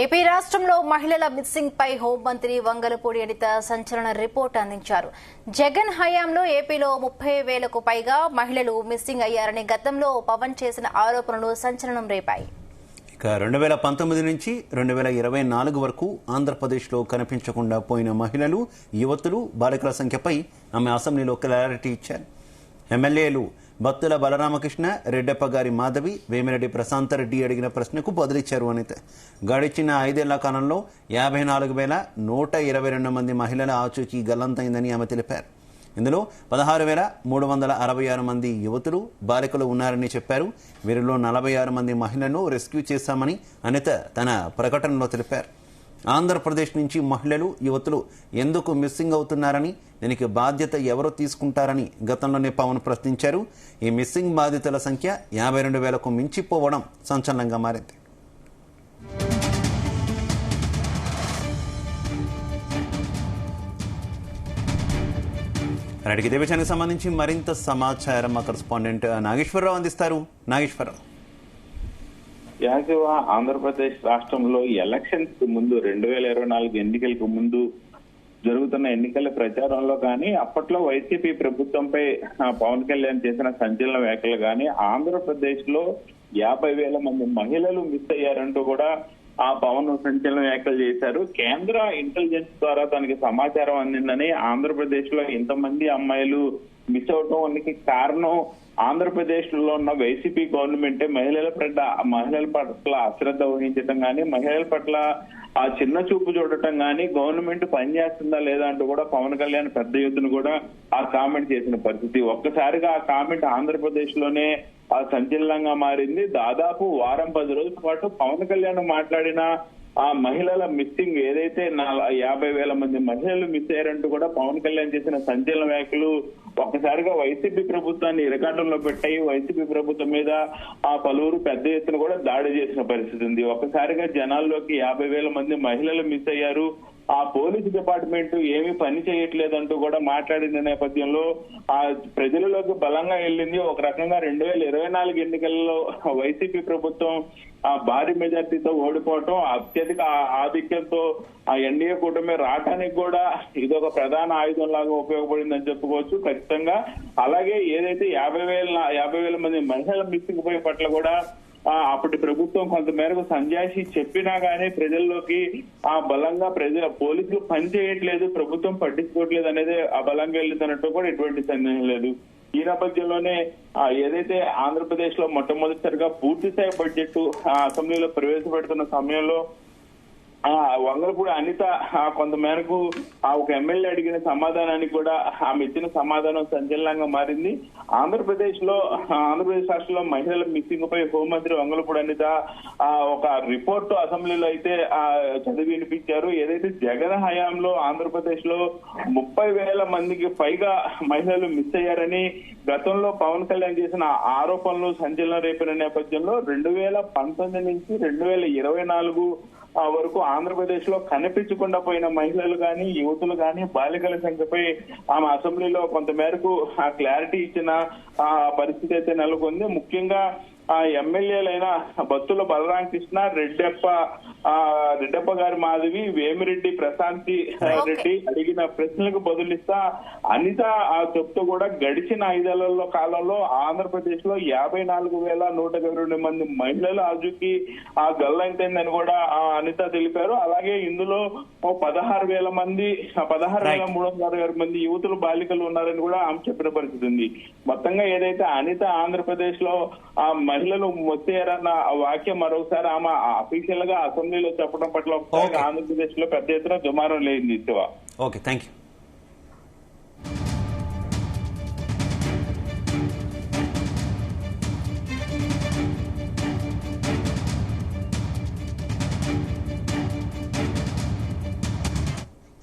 AP రాష్ట్రంలో మహిళల missing పై హోంమంత్రి వంగలపూడి అనిత సంచలన రిపోర్ట్ అందించారు. జగన్ హయాంలో ఏపీలో 30,000కు పైగా మహిళలు మిస్సింగ్ అయ్యారని గతంలో పవన్ చేసిన ఆరోపణలు సంచలనం రేపాయి. ఇక 2019 నుంచి 2024 వరకు ఆంధ్రప్రదేశ్లో కనిపించకుండా పోయిన మహిళలు, యువతులు, బాలికల సంఖ్యపై ఆమె అసెంబ్లీలో క్లారిటీ ఇచ్చారు. ఎమ్మెల్యేలు బత్తుల బలరామకృష్ణ, రెడ్డప్ప గారి మాధవి, వేమిరెడ్డి ప్రశాంతరెడ్డి అడిగిన ప్రశ్నకు బదులిచ్చారు అనిత. గడిచిన 5 ఏళ్ల కాలంలో 54,122 మంది మహిళల ఆచూకీ గల్లంతైందని ఆమె తెలిపారు. ఇందులో 16,366 మంది యువతులు, బాలికలు ఉన్నారని చెప్పారు. వీరిలో 46 మంది మహిళలను రెస్క్యూ చేశామని అనిత తన ప్రకటనలో తెలిపారు. ఆంధ్రప్రదేశ్ నుంచి మహిళలు, యువతులు ఎందుకు మిస్సింగ్ అవుతున్నారని, దీనికి బాధ్యత ఎవరు తీసుకుంటారని గతంలోనే పవన్ ప్రశ్నించారు. ఈ మిస్సింగ్ బాధితుల సంఖ్య 52,000కు మించిపోవడం సంచలనంగా మారింది. ఇదే విషయానికి సంబంధించి మరింత సమాచారం మా కరెస్పాండెంట్ నాగేశ్వరరావు అందిస్తారు. నాగేశ్వరరావు, ఆంధ్రప్రదేశ్ రాష్ట్రంలో ఎలక్షన్స్ కు ముందు 2024 ఎన్నికలకు ముందు జరుగుతున్న ఎన్నికల ప్రచారంలో కానీ, అప్పట్లో వైసీపీ ప్రభుత్వంపై పవన్ కళ్యాణ్ చేసిన సంచలన వ్యాఖ్యలు కానీ, ఆంధ్రప్రదేశ్ లో 50,000 మంది మహిళలు మిస్ అయ్యారంటూ కూడా ఆ పవన్ సంచలన వ్యాఖ్యలు చేశారు. కేంద్ర ఇంటెలిజెన్స్ ద్వారా తనకి సమాచారం అందిందని, ఆంధ్రప్రదేశ్ లో ఇంతమంది అమ్మాయిలు మిస్ అవటానికి కారణం ఆంధ్రప్రదేశ్ లో ఉన్న వైసీపీ గవర్నమెంటే మహిళల పట్ల అశ్రద్ధ వహించడం కానీ, మహిళల పట్ల ఆ చిన్న చూపు చూడటం కానీ, గవర్నమెంట్ పనిచేస్తుందా లేదా అంటూ కూడా పవన్ కళ్యాణ్ పెద్ద ఎత్తున కూడా ఆ కామెంట్ చేసిన పరిస్థితి. ఒక్కసారిగా ఆ కామెంట్ ఆంధ్రప్రదేశ్ లోనే ఆ సంచలనంగా మారింది. దాదాపు వారం 10 రోజుల పాటు పవన్ కళ్యాణ్ మాట్లాడిన ఆ మహిళల మిస్సింగ్ ఏదైతే 50,000 మంది మహిళలు మిస్ అయ్యారంటూ కూడా పవన్ కళ్యాణ్ చేసిన సంచలన వ్యాఖ్యలు ఒక్కసారిగా వైసీపీ ప్రభుత్వాన్ని ఇరకాటంలో పెట్టాయి. వైసీపీ ప్రభుత్వం మీద ఆ పలువురు పెద్ద ఎత్తున కూడా దాడి చేసిన పరిస్థితి ఉంది. ఒక్కసారిగా జనాల్లోకి 50,000 మంది మహిళలు మిస్ అయ్యారు, ఆ పోలీసు డిపార్ట్మెంట్ ఏమీ పని చేయట్లేదంటూ కూడా మాట్లాడిన నేపథ్యంలో ఆ ప్రజలలోకి బలంగా వెళ్ళింది. ఒక రకంగా 2024 ఎన్నికల్లో వైసీపీ ప్రభుత్వం ఆ భారీ మెజార్టీతో ఓడిపోవటం, అత్యధిక ఆధిక్యంతో ఆ ఎన్డీఏ కూటమి రావటానికి కూడా ఇదొక ప్రధాన ఆయుధం లాగా ఉపయోగపడిందని చెప్పుకోవచ్చు ఖచ్చితంగా. అలాగే ఏదైతే 50,000 మంది మహిళల మిస్సింగ్ పోయే పట్ల కూడా అప్పటి ప్రభుత్వం కొంతమేరకు సంజాయిషి చెప్పినా గానీ ప్రజల్లోకి ఆ బలంగా పోలీసులు పని చేయట్లేదు, ప్రభుత్వం పట్టించుకోవట్లేదు అనేది ఆ బలంగా వెళ్ళిందన్నట్టు కూడా ఎటువంటి సందేహం లేదు. ఈ నేపథ్యంలోనే ఏదైతే ఆంధ్రప్రదేశ్ లో మొట్టమొదటిసారిగా పూర్తి స్థాయి బడ్జెట్ అసెంబ్లీలో ప్రవేశపెడుతున్న సమయంలో వంగలపూడి అనిత కొంతమేరకు ఒక ఎమ్మెల్యే అడిగిన సమాధానానికి కూడా ఆమె ఇచ్చిన సమాధానం సంచలనంగా మారింది. ఆంధ్రప్రదేశ్ రాష్ట్రంలో మహిళల మిస్సింగ్ పై హోంమంత్రి వంగలపూడి అనిత ఒక రిపోర్ట్ అసెంబ్లీలో అయితే చదివి వినిపించారు. ఏదైతే జగన్ హయాంలో ఆంధ్రప్రదేశ్ లో 30,000 మందికి పైగా మహిళలు మిస్ అయ్యారని గతంలో పవన్ కళ్యాణ్ చేసిన ఆరోపణలు సంచలనం రేపిన నేపథ్యంలో 2019 నుంచి 2024 వరకు ఆంధ్రప్రదేశ్ లో కనిపించకుండా పోయిన మహిళలు కానీ, యువతులు కానీ, బాలికల సంఖ్యపై ఆమె అసెంబ్లీలో కొంతమేరకు క్లారిటీ ఇచ్చిన పరిస్థితి అయితే నెలకొంది. ముఖ్యంగా ఎమ్మెల్యేలైన బత్తుల బలరామకృష్ణ, రెడ్డప్ప గారి మాధవి, వేమిరెడ్డి ప్రశాంత్ రెడ్డి అడిగిన ప్రశ్నలకు బదులిస్తా అనిత చెప్తూ కూడా గడిచిన 5 ఏళ్ల కాలంలో ఆంధ్రప్రదేశ్ లో 54,122 మంది మహిళలు ఆజుకి గల్లంతైందని కూడా అనిత తెలిపారు. అలాగే ఇందులో 16,366 మంది యువతులు, బాలికలు ఉన్నారని కూడా ఆమె చెప్పిన పరిస్థితి ఉంది. మొత్తంగా ఏదైతే అనిత ఆంధ్రప్రదేశ్ లో ఆ మహిళలు మొత్తారన్న వాక్యం మరొకసారి ఆమె అఫీషియల్ గా అసెంబ్లీలో చెప్పడం పట్ల ఆంధ్రప్రదేశ్ లో పెద్ద ఎత్తున దుమారం లేదు. Okay, thank you.